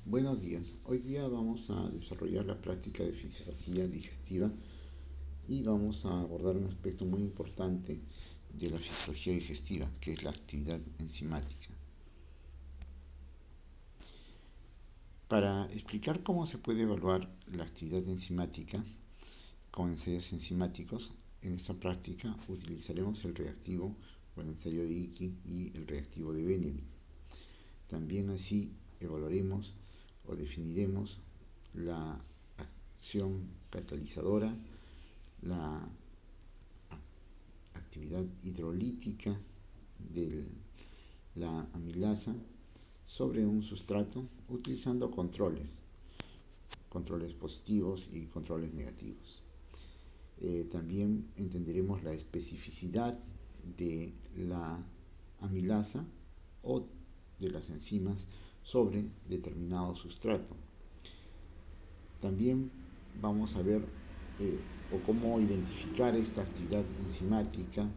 Buenos días. Hoy día vamos a desarrollar la práctica de fisiología digestiva y vamos a abordar un aspecto muy importante de la fisiología digestiva, que es la actividad enzimática. Para explicar cómo se puede evaluar la actividad enzimática con ensayos enzimáticos, en esta práctica utilizaremos el reactivo o el ensayo de Icky y el reactivo de Benedict. También así evaluaremos o definiremos la acción catalizadora, la actividad hidrolítica de la amilasa sobre un sustrato utilizando controles positivos y controles negativos. También entenderemos la especificidad de la amilasa o de las enzimas sobre determinado sustrato. También vamos a ver cómo identificar esta actividad enzimática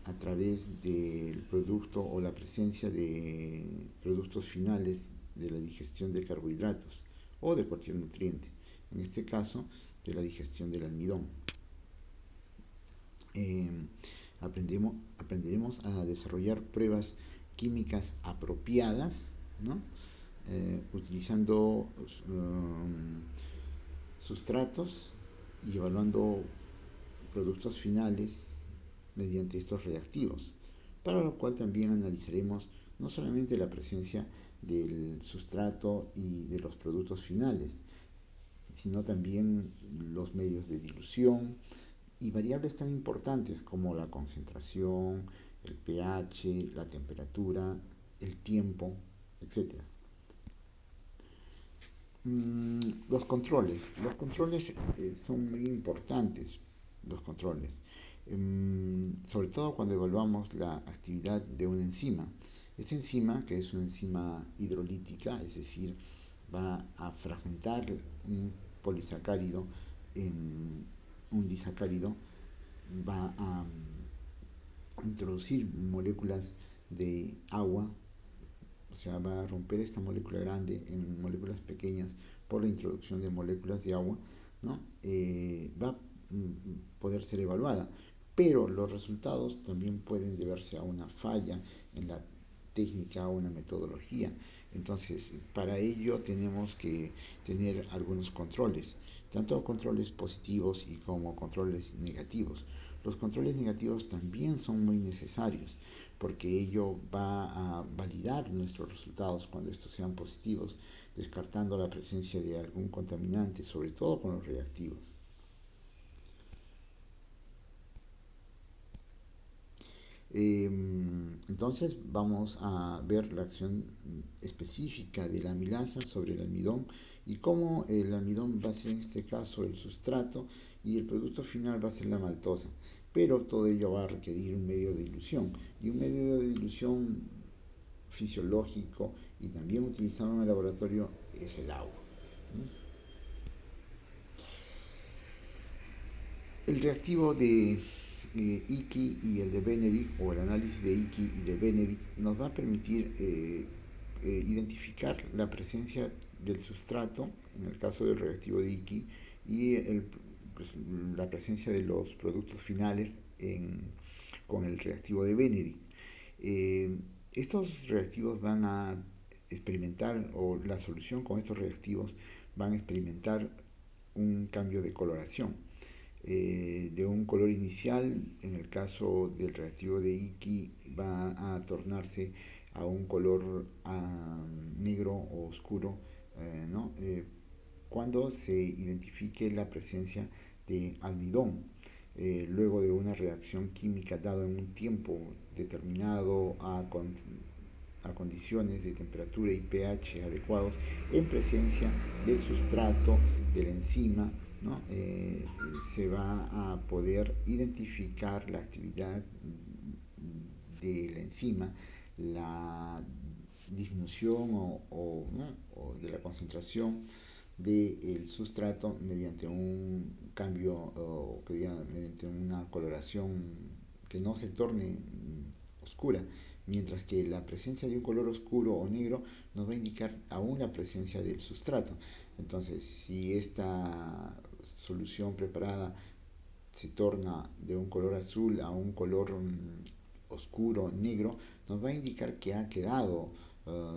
a través del producto o la presencia de productos finales de la digestión de carbohidratos o de cualquier nutriente, en este caso de la digestión del almidón. Aprenderemos a desarrollar pruebas químicas apropiadas, ¿no? Utilizando sustratos y evaluando productos finales mediante estos reactivos, para lo cual también analizaremos no solamente la presencia del sustrato y de los productos finales, sino también los medios de dilución y variables tan importantes como la concentración, el pH, la temperatura, el tiempo, etc. Los controles son muy importantes, los controles, sobre todo cuando evaluamos la actividad de una enzima. Esta enzima, que es una enzima hidrolítica, es decir, va a fragmentar un polisacárido en un disacárido, va a introducir moléculas de agua, o sea, va a romper esta molécula grande en moléculas pequeñas por la introducción de moléculas de agua, ¿no? Va a poder ser evaluada, pero los resultados también pueden deberse a una falla en la técnica o una metodología. Entonces, para ello tenemos que tener algunos controles, tanto controles positivos y como controles negativos. Los controles negativos también son muy necesarios, porque ello va a validar nuestros resultados cuando estos sean positivos, descartando la presencia de algún contaminante, sobre todo con los reactivos. Entonces vamos a ver la acción específica de la amilasa sobre el almidón y cómo el almidón va a ser en este caso el sustrato y el producto final va a ser la maltosa. Pero todo ello va a requerir un medio de dilución y un medio de dilución fisiológico y también utilizado en el laboratorio es el agua. El reactivo de Icky y el de Benedict, o el análisis de Icky y de Benedict, nos va a permitir identificar la presencia del sustrato, en el caso del reactivo de Icky, y pues, la presencia de los productos finales con el reactivo de Benedict. Eh, Estos reactivos van a experimentar, o la solución con estos reactivos van a experimentar un cambio de coloración. De un color inicial, en el caso del reactivo de Icky va a tornarse a un color negro o oscuro, ¿no? Cuando se identifique la presencia de almidón, luego de una reacción química dada en un tiempo determinado a condiciones de temperatura y pH adecuados en presencia del sustrato, de la enzima, ¿no? Se va a poder identificar la actividad de la enzima, la disminución o de la concentración del sustrato mediante un cambio o mediante una coloración que no se torne oscura, mientras que la presencia de un color oscuro o negro nos va a indicar aún la presencia del sustrato. Entonces, si esta solución preparada se torna de un color azul a un color oscuro, negro, nos va a indicar que ha quedado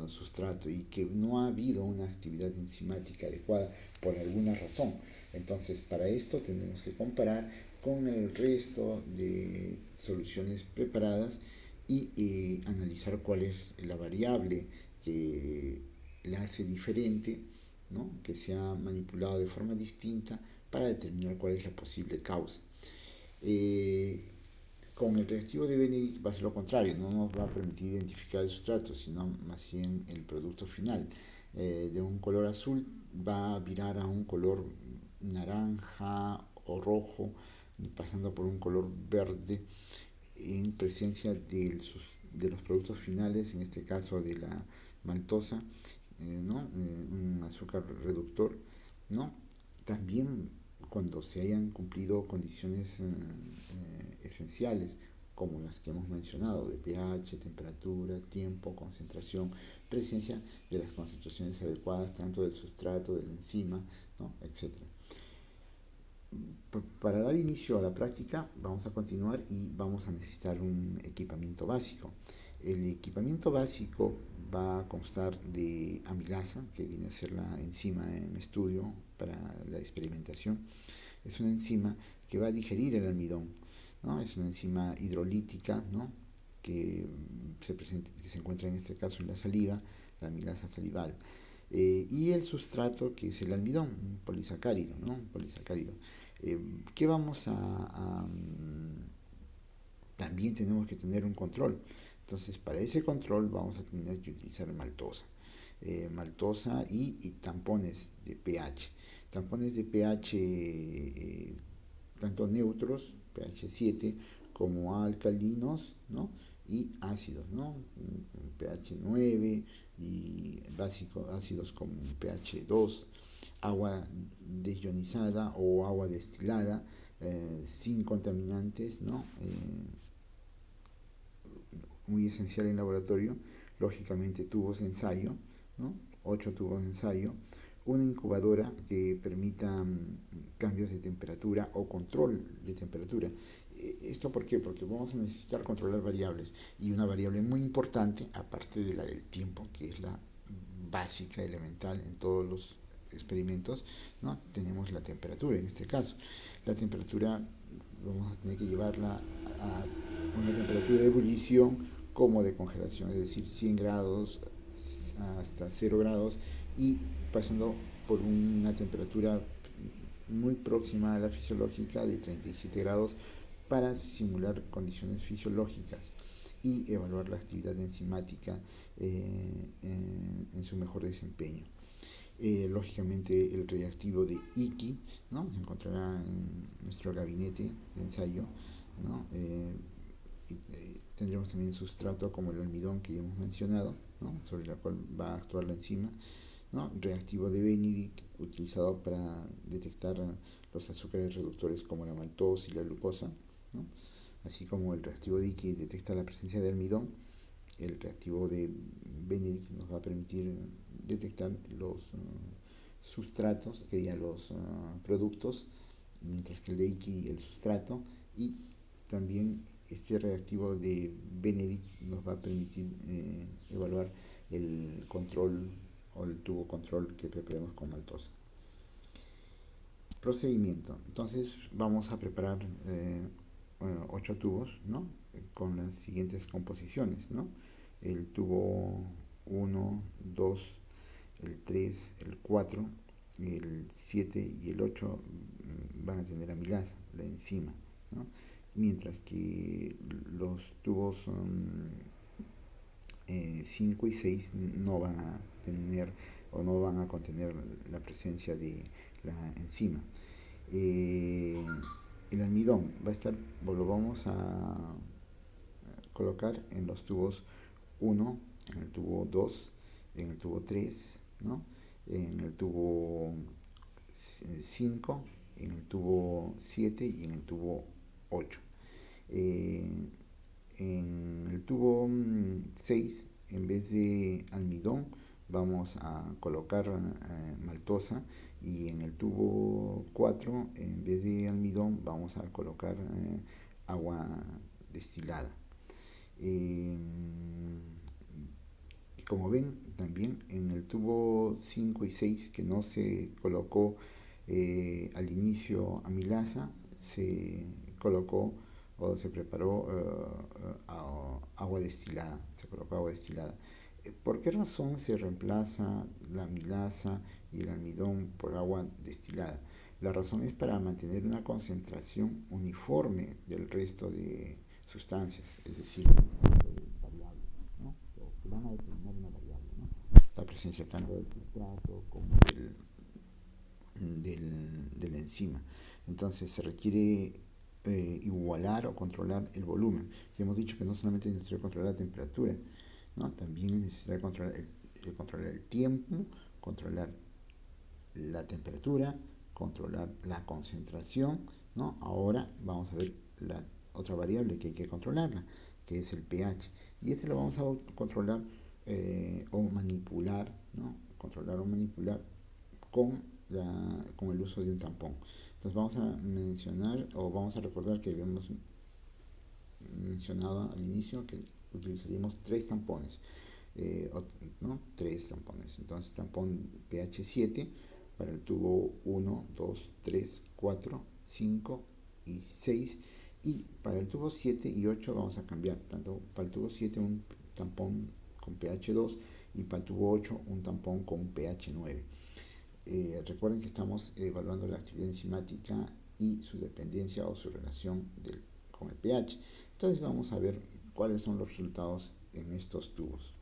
sustrato y que no ha habido una actividad enzimática adecuada por alguna razón. Entonces, para esto tenemos que comparar con el resto de soluciones preparadas y analizar cuál es la variable que la hace diferente, ¿no? Que se ha manipulado de forma distinta para determinar cuál es la posible causa. Eh, con el reactivo de Benedict va a ser lo contrario, no nos va a permitir identificar el sustrato, sino más bien el producto final. De un color azul va a virar a un color naranja o rojo, pasando por un color verde en presencia de los productos finales, en este caso de la maltosa, ¿no? Un azúcar reductor, ¿no? También cuando se hayan cumplido condiciones esenciales, como las que hemos mencionado, de pH, temperatura, tiempo, concentración, presencia de las concentraciones adecuadas tanto del sustrato, de la enzima, ¿no? Etcétera. Para dar inicio a la práctica vamos a continuar y vamos a necesitar un equipamiento básico. El equipamiento básico va a constar de amilasa, que viene a ser la enzima en estudio para la experimentación. Es una enzima que va a digerir el almidón, ¿no? Es una enzima hidrolítica, ¿no? Que se encuentra en este caso en la saliva, la amilasa salival. Y el sustrato, que es el almidón, un polisacárido, ¿no? Un polisacárido. ¿Qué vamos también tenemos que tener un control? Entonces, para ese control vamos a tener que utilizar maltosa. Maltosa y tampones de pH. Tampones de pH tanto neutros, pH 7, como alcalinos, ¿no? Y ácidos, ¿no? pH 9 y básicos ácidos como pH 2, agua desionizada o agua destilada, sin contaminantes, ¿no? Muy esencial en laboratorio, lógicamente tubos de ensayo, ¿no? 8 tubos de ensayo, una incubadora que permita cambios de temperatura o control de temperatura. ¿Esto por qué? Porque vamos a necesitar controlar variables y una variable muy importante, aparte de la del tiempo, que es la básica, elemental en todos los experimentos, ¿no? Tenemos la temperatura en este caso. La temperatura vamos a tener que llevarla a una temperatura de ebullición como de congelación, es decir, 100 grados hasta 0 grados y pasando por una temperatura muy próxima a la fisiológica de 37 grados para simular condiciones fisiológicas y evaluar la actividad enzimática en su mejor desempeño. Lógicamente el reactivo de Iki, ¿no? Se encontrará en nuestro gabinete de ensayo, ¿no? Tendremos también sustrato como el almidón que ya hemos mencionado, ¿no? Sobre la cual va a actuar la enzima, ¿no? Reactivo de Benedict utilizado para detectar los azúcares reductores como la maltosa y la glucosa, ¿no? Así como el reactivo de Iki detecta la presencia de almidón. El reactivo de Benedict nos va a permitir detectar los sustratos, que ya los productos, mientras que el de Iki el sustrato, y también este reactivo de Benedict nos va a permitir evaluar el control o el tubo control que preparemos con maltosa. Procedimiento. Entonces vamos a preparar 8 tubos, ¿no? Con las siguientes composiciones, ¿no? El tubo 1, 2, el 3, el 4, el 7 y el 8 van a tener amilasa, la enzima, ¿no? Mientras que los tubos 5 y 6 no van a tener o no van a contener la presencia de la enzima. El almidón va a estar, lo vamos a colocar en los tubos 1, en el tubo 2, en el tubo 3, ¿no? En el tubo 5, en el tubo 7 y en el tubo 8. En el tubo 6, en vez de almidón, vamos a colocar maltosa, y en el tubo 4, en vez de almidón, vamos a colocar agua destilada. Eh, Como ven, también en el tubo 5 y 6, que no se colocó al inicio amilasa, se colocó o se preparó agua destilada, se colocó agua destilada. ¿Por qué razón se reemplaza la amilasa y el almidón por agua destilada? La razón es para mantener una concentración uniforme del resto de sustancias, es decir, variables, ¿no? Que van a determinar una variable, ¿no? La presencia tanto del filtrato como de la enzima. Entonces se requiere igualar o controlar el volumen. Y hemos dicho que no solamente es necesario controlar la temperatura, ¿no? También es necesario controlar el tiempo, controlar la temperatura, controlar la concentración, ¿no? Ahora vamos a ver la otra variable que hay que controlarla, que es el pH. Y este lo vamos a controlar o manipular, ¿no? Controlar o manipular con el uso de un tampón. Entonces vamos a mencionar o vamos a recordar que habíamos mencionado al inicio que utilizaríamos tres tampones, ¿no? Tres tampones. Entonces tampón pH 7 para el tubo 1, 2, 3, 4, 5 y 6, y para el tubo 7 y 8 vamos a cambiar, tanto para el tubo 7 un tampón con pH 2 y para el tubo 8 un tampón con pH 9. Recuerden que estamos evaluando la actividad enzimática y su dependencia o su relación con el pH. Entonces vamos a ver cuáles son los resultados en estos tubos.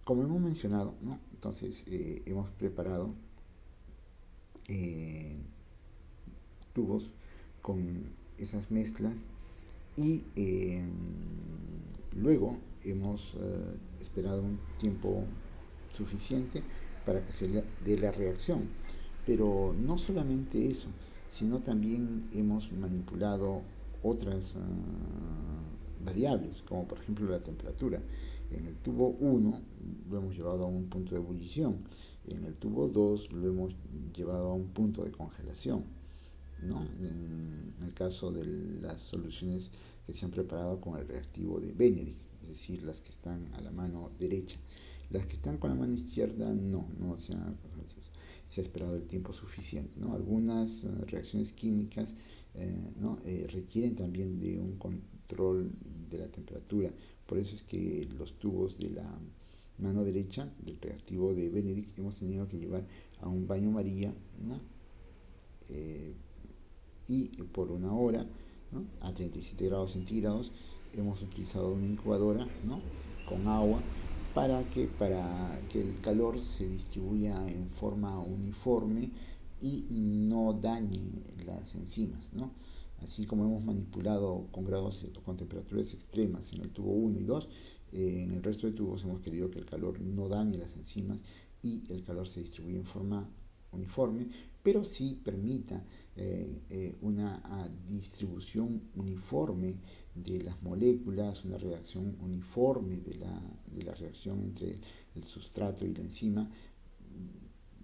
Como hemos mencionado, ¿no? Entonces hemos preparado tubos con esas mezclas y luego hemos esperado un tiempo suficiente para que se dé la reacción. Pero no solamente eso, sino también hemos manipulado otras variables, como por ejemplo la temperatura. En el tubo 1 lo hemos llevado a un punto de ebullición, en el tubo 2 lo hemos llevado a un punto de congelación, ¿no? En el caso de las soluciones que se han preparado con el reactivo de Benedict, es decir, las que están a la mano derecha. Las que están con la mano izquierda no se ha esperado el tiempo suficiente, ¿no? Algunas reacciones químicas ¿no? Requieren también de un control de la temperatura. Por eso es que los tubos de la mano derecha del reactivo de Benedict hemos tenido que llevar a un baño María, ¿no? Y por una hora, ¿no? A 37 grados centígrados. Hemos utilizado una incubadora, ¿no? Con agua para que el calor se distribuya en forma uniforme y no dañe las enzimas, ¿no? Así como hemos manipulado con temperaturas extremas en el tubo 1 y 2, en el resto de tubos hemos querido que el calor no dañe las enzimas y el calor se distribuya en forma uniforme, pero sí permita una distribución uniforme de las moléculas, una reacción uniforme de la reacción entre el sustrato y la enzima,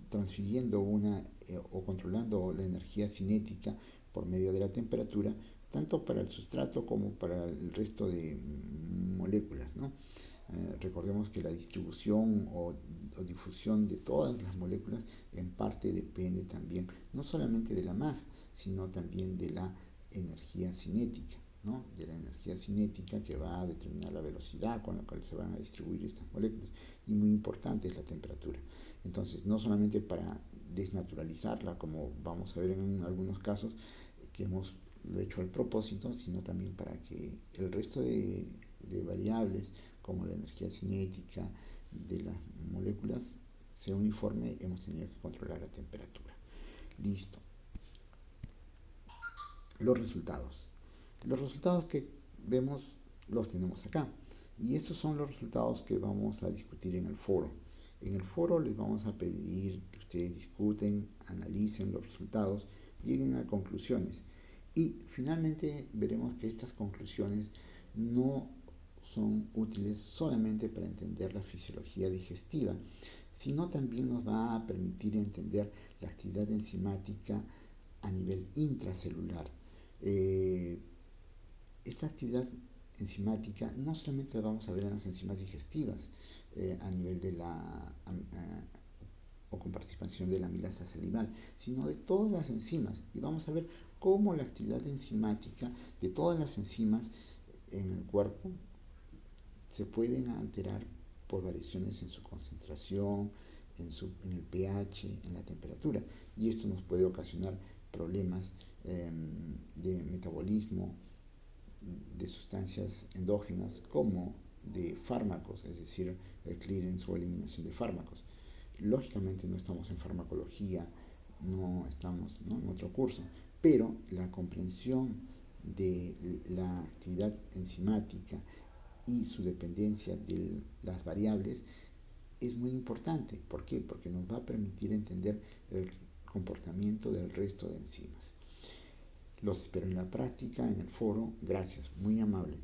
transfiriendo o controlando la energía cinética por medio de la temperatura, tanto para el sustrato como para el resto de moléculas, ¿no? Recordemos que la distribución o difusión de todas las moléculas en parte depende también no solamente de la masa, sino también de la energía cinética, ¿no? De la energía cinética que va a determinar la velocidad con la cual se van a distribuir estas moléculas, y muy importante es la temperatura. Entonces, no solamente para desnaturalizarla, como vamos a ver en algunos casos que hemos lo hecho al propósito, sino también para que el resto de variables como la energía cinética de las moléculas sea uniforme, hemos tenido que controlar la temperatura. Listo. Los resultados. Los resultados que vemos los tenemos acá. Y estos son los resultados que vamos a discutir en el foro. En el foro les vamos a pedir que ustedes discuten, analicen los resultados, lleguen a conclusiones. Y finalmente veremos que estas conclusiones no son útiles solamente para entender la fisiología digestiva, sino también nos va a permitir entender la actividad enzimática a nivel intracelular. Eh, Esta actividad enzimática no solamente la vamos a ver en las enzimas digestivas a nivel de la o con participación de la amilasa salival, sino de todas las enzimas. Y vamos a ver cómo la actividad enzimática de todas las enzimas en el cuerpo se pueden alterar por variaciones en su concentración, en el pH, en la temperatura. Y esto nos puede ocasionar problemas de metabolismo de sustancias endógenas como de fármacos, es decir, el clearance o eliminación de fármacos. Lógicamente no estamos en farmacología, no estamos, ¿no?, en otro curso, pero la comprensión de la actividad enzimática y su dependencia de las variables es muy importante. ¿Por qué? Porque nos va a permitir entender el comportamiento del resto de enzimas. Los espero en la práctica, en el foro. Gracias, muy amable.